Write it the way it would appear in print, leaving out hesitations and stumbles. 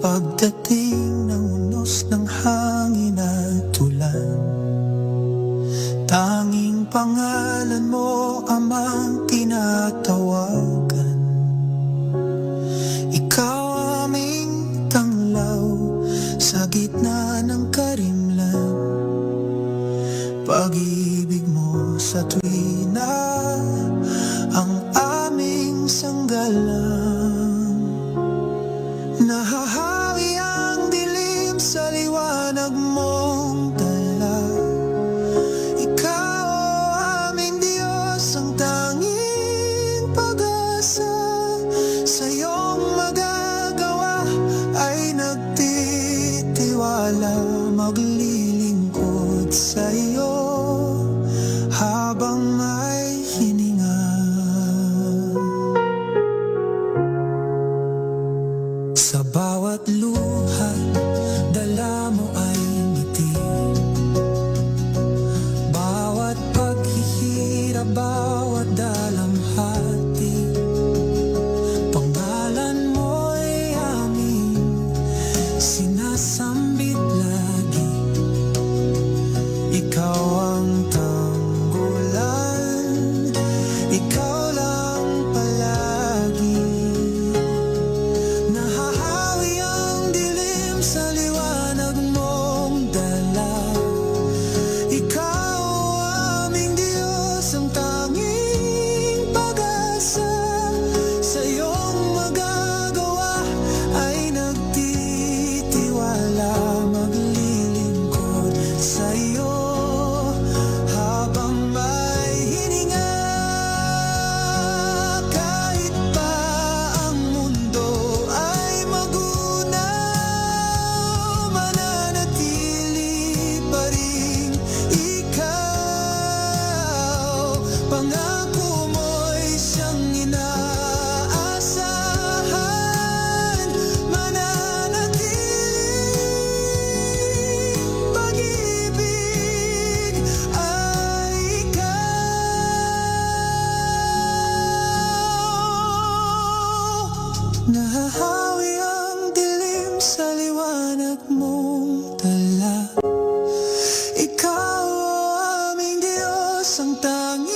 Pagdating ng unos ng hangin at ulan, tanging pangalan mo amang tinatawagan. Ikaw aming tanglaw sa gitna ng karimlan. Pag-ibig mo sa tuwina ang aming sanggalang. Nahahawi ang dilim sa liwanag mong dala. Ikaw aming Diyos, ang tanging pag-asa. Sa iyong magagawa ay nagtitiwala, maglilingkod sa iyo habang may hininga. Sa bawat luha, dala mo ay ngiti. Bawat paghihirap, bawat dalamhati, pangalan mo'y aming sinasambit lagi. Ikaw ang tanggulan, ikaw lang palagi. Nahahawi ang dilim sa liwanag mong dala. Ikaw aming Diyos, ang tanging pag-asa. Sa iyong magagawa ay nagtitiwala, maglilingkod sa iyo habang may hininga. Kahit pa ang mundo ay magunaw, mananatili pa rin ikaw. Pangako mo'y siyang inaasahan, mananatiling pag-ibig ay ikaw. Nahahawi ang dilim sa liwanag mong dala. Ikaw aming Diyos, ang tanging